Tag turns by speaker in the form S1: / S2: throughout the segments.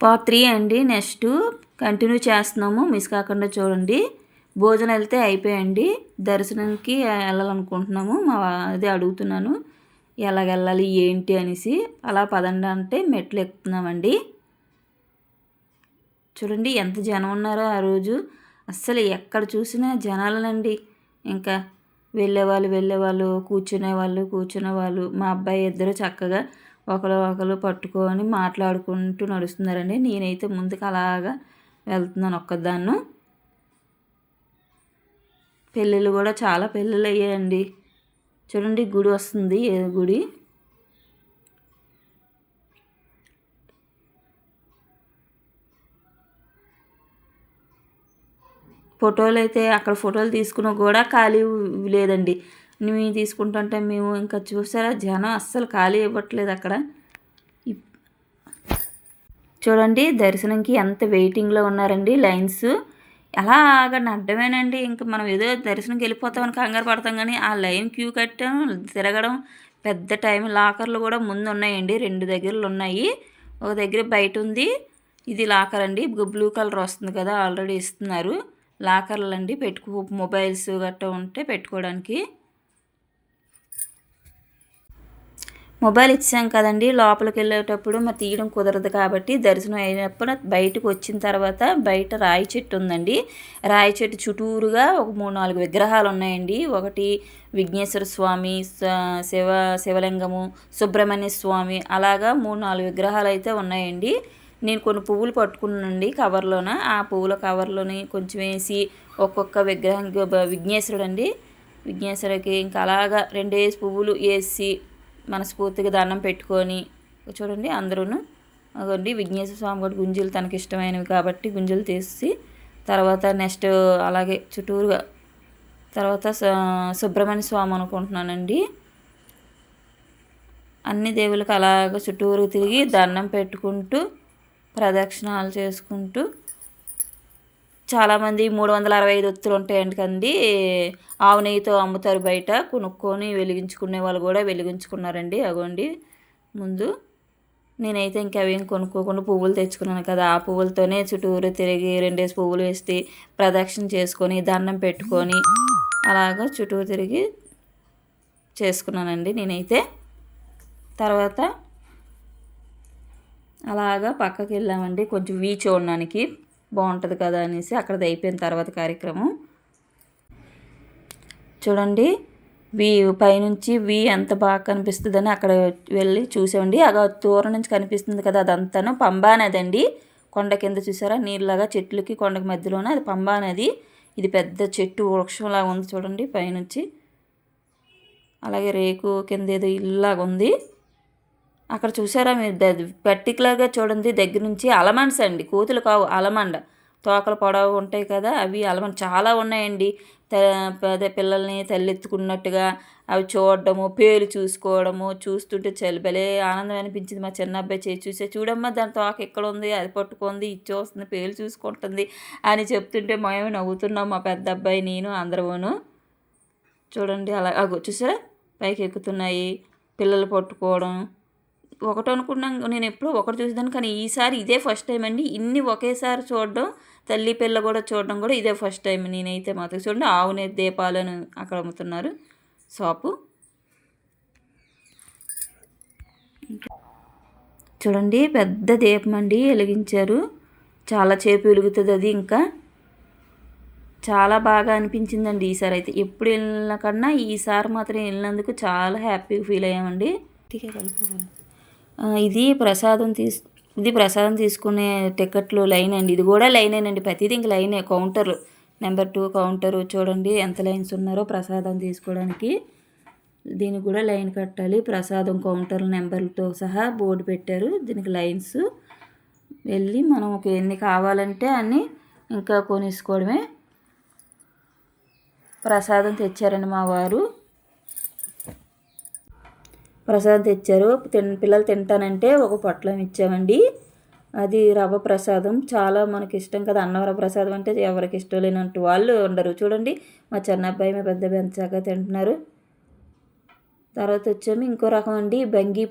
S1: Part 3 అండి. Next continue చేస్తున్నాము, miss కాకుండా చూడండి. భోజనం వెళ్తే అయిపోయండి, దర్శనంకి వెళ్ళాలనుకుంటున్నాము. అదే అడుగుతున్నాను ఎలాగెళ్ళాలి ఏంటి అనేసి. అలా పదండి అంటే మెట్లు ఎక్కుతున్నామండి. చూడండి ఎంత జనం ఉన్నారో ఆ రోజు. అస్సలు ఎక్కడ చూసినా జనాలనండి. ఇంకా వెళ్ళేవాళ్ళు కూర్చునేవాళ్ళు. మా అబ్బాయి ఇద్దరు చక్కగా ఒకరు పట్టుకొని మాట్లాడుకుంటూ నడుస్తున్నారండి. నేనైతే ముందుకు అలాగా వెళ్తున్నాను ఒక్కదాన్ని. పెళ్ళిళ్ళు కూడా చాలా పెళ్ళిళ్ళు అయ్యాయండి. చూడండి గుడి వస్తుంది, ఏ గుడి. ఫోటోలు అయితే అక్కడ ఫోటోలు తీసుకున్నా కూడా ఖాళీ లేదండి. మేము తీసుకుంటుంటే మేము ఇంకా చూసారా జనం అస్సలు ఖాళీ ఇవ్వట్లేదు అక్కడ. చూడండి దర్శనంకి ఎంత వెయిటింగ్లో ఉన్నారండి, లైన్స్. అలాగా నడ్డమేనండి. ఇంకా మనం ఏదో దర్శనంకి వెళ్ళిపోతామని కంగారు పడతాం, కానీ ఆ లైన్ క్యూ కట్టడం తిరగడం పెద్ద టైం. లాకర్లు కూడా ముందు ఉన్నాయండి, 2 దగ్గరలు ఉన్నాయి. ఒక దగ్గర బయట ఉంది, ఇది లాకర్ అండి. బ్లూ కలర్ వస్తుంది కదా, ఆల్రెడీ ఇస్తున్నారు. లాకర్లు అండి, మొబైల్స్ గట్రా ఉంటే పెట్టుకోవడానికి. మొబైల్ ఇచ్చాం కదండి, లోపలికి వెళ్ళేటప్పుడు మరి తీయడం కుదరదు కాబట్టి దర్శనం అయినప్పుడు బయటకు వచ్చిన తర్వాత బయట రాయి చెట్టు ఉందండి. రాయి చెట్టు చుట్టూరుగా ఒక 3-4 విగ్రహాలు ఉన్నాయండి. ఒకటి విఘ్నేశ్వర స్వామి, శివలింగము, సుబ్రహ్మణ్య స్వామి, అలాగా 3-4 విగ్రహాలు అయితే ఉన్నాయండి. నేను కొన్ని పువ్వులు పట్టుకున్నానండి కవర్లోన. ఆ పువ్వుల కవర్లోని కొంచెం వేసి ఒక్కొక్క విగ్రహానికి విఘ్నేశ్వరుడు అండి, విఘ్నేశ్వరుడికి ఇంకా అలాగా 2 పువ్వులు వేసి మనస్ఫూర్తిగా దండం పెట్టుకొని చూడండి అందరూ. అదండి విఘ్నేశ్వర స్వామి కూడా గుంజీలు తనకి ఇష్టమైనవి కాబట్టి గుంజీలు తీసి తర్వాత నెక్స్ట్ అలాగే చుట్టూరుగా తర్వాత సుబ్రహ్మణ్య స్వామి అనుకుంటున్నానండి. అన్ని దేవుళ్ళకి అలాగ చుట్టూరు తిరిగి దండం పెట్టుకుంటూ ప్రదక్షిణాలు చేసుకుంటూ చాలామంది 365 ఒత్తులు ఉంటాయండి కండి, ఆవు నెయ్యితో అమ్ముతారు బయట. కొనుక్కొని వెలిగించుకునే వాళ్ళు కూడా వెలిగించుకున్నారండి. అగోండి ముందు. నేనైతే ఇంకా అవేం కొనుక్కోకుండా పువ్వులు తెచ్చుకున్నాను కదా, ఆ పువ్వులతోనే చుట్టూరు తిరిగి 2 పువ్వులు వేసి ప్రదక్షిణ చేసుకొని దండం పెట్టుకొని అలాగా చుట్టూరు తిరిగి చేసుకున్నానండి నేనైతే. తర్వాత అలాగా పక్కకి వెళ్ళామండి, కొంచెం చూడడానికి బాగుంటుంది కదా అనేసి. అక్కడది అయిపోయిన తర్వాత కార్యక్రమం చూడండి, పైనుంచి ఎంత బాగా కనిపిస్తుందని అక్కడ వెళ్ళి చూసామండి. అలా దూరం నుంచి కనిపిస్తుంది కదా, అదంతాను పంబా నది అండి. కొండ కింద చూసారా నీళ్ళలాగా చెట్లకి కొండకి మధ్యలోన అది పంబా నది. ఇది పెద్ద చెట్టు వృక్షంలాగా ఉంది చూడండి పైనుంచి. అలాగే రేకు కింద ఏదో ఇల్లులాగా ఉంది. అక్కడ చూసారా మీరు పర్టికులర్గా చూడండి దగ్గర నుంచి. అలమండ్స్ అండి, కోతులు కావు, అలమండ. తోకలు పొడవు ఉంటాయి కదా అవి అలమండ చాలా ఉన్నాయండి. పిల్లల్ని తల్లెత్తుకున్నట్టుగా అవి చూడడము, పేరు చూసుకోవడము, చూస్తుంటే భలే ఆనందం అనిపించింది. మా చిన్న అబ్బాయి చూడమ్మా దాని తోక ఎక్కడ ఉంది, అది పట్టుకుంది, ఇది చూస్తుంది, పేరు చూసుకుంటుంది అని చెప్తుంటే మేము నవ్వుతున్నాం, మా పెద్ద అబ్బాయి నేను అందరమును. చూడండి అలా చూసారా పైకి ఎక్కుతున్నాయి, పిల్లలు పట్టుకోవడం. ఒకటి అనుకున్నాం, నేను ఎప్పుడూ ఒకటి చూసేదాన్ని, కానీ ఈసారి ఇదే ఫస్ట్ టైం అండి. ఇన్ని ఒకేసారి చూడడం, తల్లి పిల్ల కూడా చూడడం కూడా ఇదే ఫస్ట్ టైం నేనైతే మాత్రం. చూడండి ఆవునే దీపాలను అక్కడ అమ్ముతున్నారు షాపు. చూడండి పెద్ద దీపం అండి వెలిగించారు, చాలా చేపు వెలుగుతుంది అది. ఇంకా చాలా బాగా అనిపించిందండి ఈసారి అయితే. ఎప్పుడు వెళ్ళిన కన్నా ఈసారి మాత్రం వెళ్ళినందుకు చాలా హ్యాపీగా ఫీల్ అయ్యామండి. ఇది ప్రసాదం తీసుకునే టికెట్లు లైన్ అండి. ఇది కూడా లైనేనండి, ప్రతిదీ ఇంక లైనే. కౌంటర్ నెంబర్ 2 కౌంటరు చూడండి ఎంత లైన్స్ ఉన్నారో ప్రసాదం తీసుకోవడానికి. దీనికి కూడా లైన్ కట్టాలి. ప్రసాదం కౌంటర్ నెంబర్లతో సహా బోర్డు పెట్టారు, దీనికి లైన్స్. వెళ్ళి మనం ఎన్ని కావాలంటే అన్నీ ఇంకా కొనేసుకోవడమే. ప్రసాదం తెచ్చారండి మా వారు, ప్రసాదం తెచ్చారు. పిల్లలు తింటానంటే ఒక పొట్లం ఇచ్చామండి. అది రవ్వ ప్రసాదం, చాలా మనకి ఇష్టం కదా అన్నవరం ప్రసాదం అంటే. ఎవరికి ఇష్టం లేనట్టు వాళ్ళు ఉండరు. చూడండి మా చిన్న అబ్బాయి మా పెద్ద అబ్బాయి చక్కగా తింటున్నారు. తర్వాత వచ్చేమి ఇంకో రకం అండి బంగి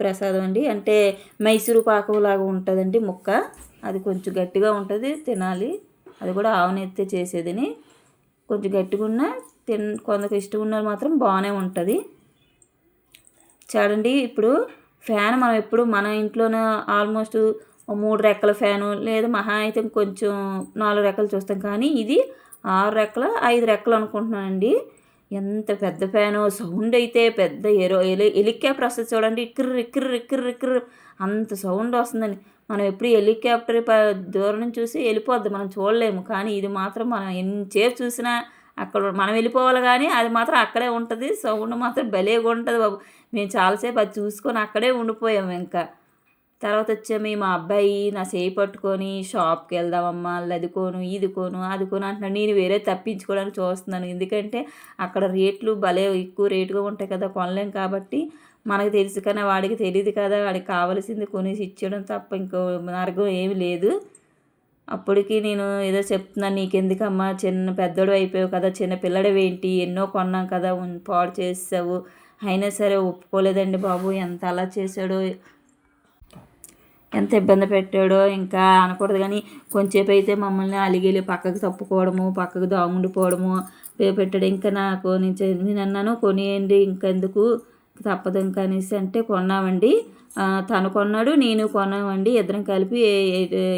S1: ప్రసాదం అండి. అంటే మైసూరు పాకంలాగా ఉంటుందండి ముక్క. అది కొంచెం గట్టిగా ఉంటుంది, తినాలి. అది కూడా ఆవునెత్తే చేసేదని. కొంచెం గట్టిగా ఉన్న కొందరికి ఇష్టం ఉన్నది మాత్రం బాగానే ఉంటుంది. చూడండి ఇప్పుడు ఫ్యాన్ మనం ఎప్పుడు మన ఇంట్లోనే ఆల్మోస్ట్ 3 రెక్కల ఫ్యాను లేదా మహా అయితే కొంచెం 4 రెక్కలు చూస్తాం, కానీ ఇది 6 రెక్కల 5 రెక్కలు అనుకుంటున్నానండి. ఎంత పెద్ద ఫ్యాను, సౌండ్ అయితే పెద్ద హెలికాప్టర్ వస్తుంది చూడండి, ఇక్కిర్రు ఇక్కిర్రు ఇక్కిర్రు ఇక్కిర్రు అంత సౌండ్ వస్తుందండి. మనం ఎప్పుడు హెలికాప్టర్ దూరం నుంచి చూసి వెళ్ళిపోద్ది, మనం చూడలేము. కానీ ఇది మాత్రం మనం ఎంతసేపు చూసినా అక్కడ మనం వెళ్ళిపోవాలి, కానీ అది మాత్రం అక్కడే ఉంటుంది. సౌండ్ మాత్రం భలేగా ఉంటుంది బాబు. మేము చాలాసేపు అది చూసుకొని అక్కడే ఉండిపోయాము. ఇంకా తర్వాత వచ్చాము, మా అబ్బాయి నా చేయి పట్టుకొని షాప్కి వెళ్దామమ్మా, అది కొను ఇది కొను అది కొను అంటున్నాడు. నేను వేరే తప్పించుకోవడానికి చూస్తున్నాను, ఎందుకంటే అక్కడ రేట్లు భలే ఎక్కువ రేటుగా ఉంటాయి కదా, కొనలేం. కాబట్టి మనకు తెలుసు కానీ వాడికి తెలియదు కదా, వాడికి కావాల్సింది కొనేసి ఇచ్చేయడం తప్ప ఇంకో మార్గం ఏమి లేదు. అప్పటికి నేను ఏదో చెప్తున్నాను, నీకెందుకమ్మా, పెద్దోడు అయిపోయావు కదా, చిన్న పిల్లడవేంటి, ఎన్నో కొన్నాం కదా, పాడు చేసావు. అయినా సరే ఒప్పుకోలేదండి బాబు. ఎంత అలా చేశాడో, ఎంత ఇబ్బంది పెట్టాడో ఇంకా అనకూడదు. కానీ కొంచెంసేపు అయితే మమ్మల్ని అలిగేలి పక్కకు తప్పుకోవడము, పక్కకు దాగుండిపోవడము పెట్టాడు. ఇంకా నాకు నేను అన్నాను, కొనియండి ఇంకెందుకు, తప్పదు ఇంకా అనేసి అంటే కొన్నామండి. తను కొన్నాడు, నేను కొన్నామండి. ఇద్దరం కలిపి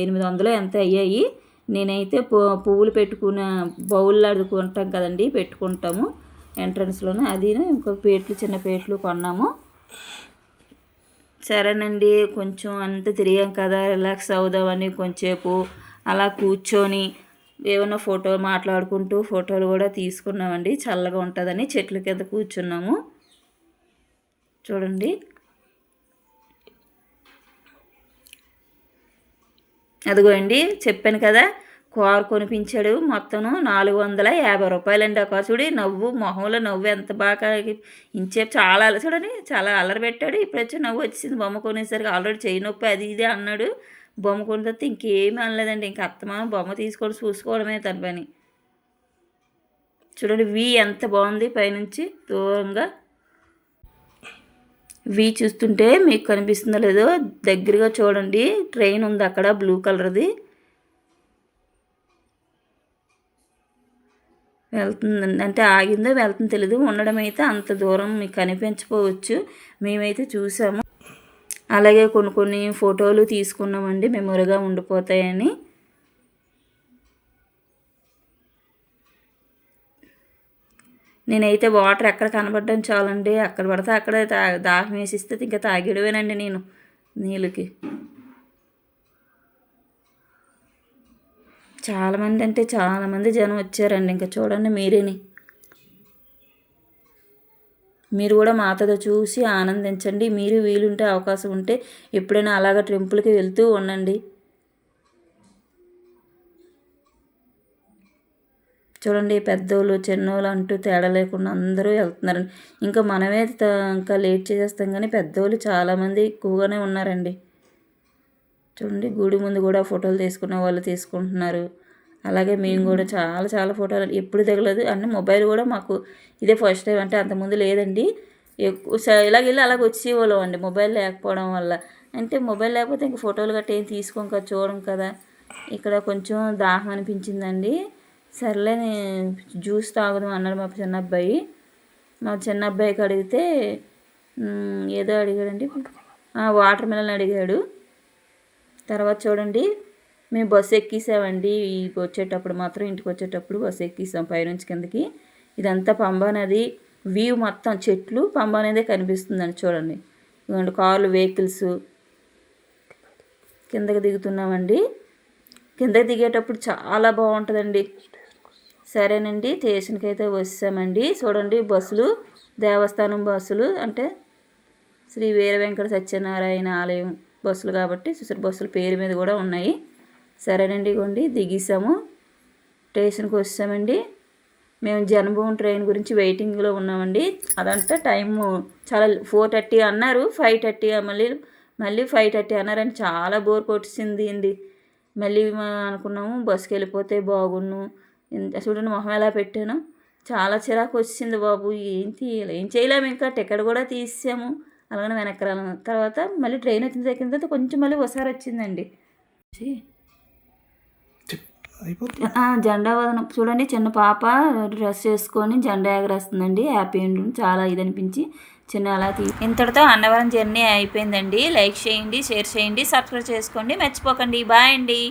S1: 800 ఎంత అయ్యాయి. నేనైతే పువ్వులు పెట్టుకున్న బౌల్లో అడుకుంటాం కదండి, పెట్టుకుంటాము ఎంట్రన్స్లోనే, అది ఇంకో చిన్న పేట్లు కొన్నాము. సరేనండి, కొంచెం అంతా తిరిగాం కదా, రిలాక్స్ అవుదామని కొంచెంసేపు అలా కూర్చొని ఏమన్నా మాట్లాడుకుంటూ ఫోటోలు కూడా తీసుకున్నామండి. చల్లగా ఉంటుందని చెట్ల కింద కూర్చున్నాము. చూడండి, అదిగో అండి చెప్పాను కదా, కారు కొనిపించాడు. మొత్తం 450 రూపాయలండి ఆ కారు. చూడి నవ్వు, మొహంలో నవ్వు ఎంత బాగా ఇంచేపు చాలా చూడండి, చాలా అల్లరి పెట్టాడు. ఇప్పుడు వచ్చి నవ్వు వచ్చింది బొమ్మ కొనేసరికి. ఆల్రెడీ చేయి నొప్పి అది ఇది అన్నాడు. బొమ్మ కొని తర్వాత ఇంకేమీ అనలేదండి. ఇంక అత్తమానం బొమ్మ తీసుకొని చూసుకోవడమే తన పని. చూడండి ఎంత బాగుంది పైనుంచి దూరంగా. చూస్తుంటే మీకు కనిపిస్తుందో లేదో దగ్గరగా చూడండి. ట్రైన్ ఉంది అక్కడ, బ్లూ కలర్ది వెళ్తుందండి. అంటే ఆగిందో వెళ్తుందో తెలీదు. ఉండడం అయితే అంత దూరం మీకు కనిపించకపోవచ్చు, మేమైతే చూసాము. అలాగే కొన్ని ఫోటోలు తీసుకున్నామండి, మెమొరీగా ఉండిపోతాయని. నేనైతే వాటర్ ఎక్కడ కనబడడం చాలండి, అక్కడ పడితే అక్కడే దాహం వేసిస్తే ఇంకా తాగేయడమేనండి నేను నీళ్ళకి. చాలామంది అంటే చాలామంది జనం వచ్చారండి. ఇంకా చూడండి మీరు కూడా మాతతో చూసి ఆనందించండి. మీరు వీలుంటే అవకాశం ఉంటే ఎప్పుడైనా అలాగ టెంపుల్కి వెళ్తూ ఉండండి. చూడండి, పెద్దోళ్ళు చిన్నోళ్ళు అంటూ తేడా లేకుండా అందరూ వెళ్తున్నారండి. ఇంకా మనమే ఇంకా లేట్ చేసేస్తాం, కానీ పెద్దోళ్ళు చాలామంది ఎక్కువగానే ఉన్నారండి. చూడండి, గుడి ముందు కూడా ఫోటోలు తీసుకున్న వాళ్ళు తీసుకుంటున్నారు. అలాగే మేము కూడా చాలా ఫోటోలు ఎప్పుడు దిగలేదు. అన్నీ మొబైల్ కూడా మాకు ఇదే ఫస్ట్ టైం. అంటే అంతకుముందు లేదండి. ఇలాగ వెళ్ళి అలాగ వచ్చేవాళ్ళం అండి, మొబైల్ లేకపోవడం వల్ల. అంటే మొబైల్ లేకపోతే ఇంక ఫోటోలు గట్రా ఏం తీసుకోం కదా, చూడం కదా. ఇక్కడ కొంచెం దాహం అనిపించిందండి. సర్లే జ్యూస్ తాగుదాం అన్నాడు మా చిన్న అబ్బాయి. మా చిన్న అబ్బాయికి అడిగితే ఏదో అడిగాడండి, వాటర్ మిలన్ అడిగాడు. తర్వాత చూడండి, మేము బస్సు ఎక్కేసామండి. వచ్చేటప్పుడు మాత్రం, ఇంటికి వచ్చేటప్పుడు బస్సు ఎక్కేసాం పైనుంచి కిందకి. ఇదంతా పంబా నది వ్యూ, మొత్తం చెట్లు పంబా నదే కనిపిస్తుందండి. చూడండి, ఇవ్వండి కార్లు, వెహికల్స్. కిందకి దిగుతున్నామండి. కిందకి దిగేటప్పుడు చాలా బాగుంటుందండి. సరేనండి, స్టేషన్కి అయితే వచ్చామండి. చూడండి బస్సులు, దేవస్థానం బస్సులు, అంటే శ్రీ వీర వెంకట సత్యనారాయణ ఆలయం బస్సులు కాబట్టి బస్సుల పేరు మీద కూడా ఉన్నాయి. సరేనండి, ఇవ్వండి దిగేసాము, స్టేషన్కి వచ్చామండి. మేము జన్మభూమి ట్రైన్ గురించి వెయిటింగ్లో ఉన్నామండి. అదంతా టైము చాలా 4:30 అన్నారు, 5:30 మళ్ళీ 5:30 అన్నారని చాలా బోర్ కొట్టింది అండి. మళ్ళీ అనుకున్నాము బస్సుకి వెళ్ళిపోతే బాగున్ను. చూడండి మొహం ఎలా పెట్టాను. చాలా చిరాకు వచ్చింది బాబు. ఏం తీయాలి, ఏం చేయలేము, ఇంకా టికెట్ కూడా తీసాము. అలాగనే వెనక్కి రాలేము. తర్వాత మళ్ళీ ట్రైన్ వచ్చిన దగ్గర తర్వాత కొంచెం మళ్ళీ ఒకసారి వచ్చిందండి. జెండా వదనం చూడండి, చిన్న పాప డ్రెస్ వేసుకొని జెండా ఎగరేస్తుందండి. హ్యాపీ అండి, చాలా ఇది అనిపించి చిన్న అలా ఇంతటితో అన్నవరం జర్నీ అయిపోయిందండి. లైక్ చేయండి, షేర్ చేయండి, సబ్స్క్రైబ్ చేసుకోండి, మర్చిపోకండి. బాయ్ అండి.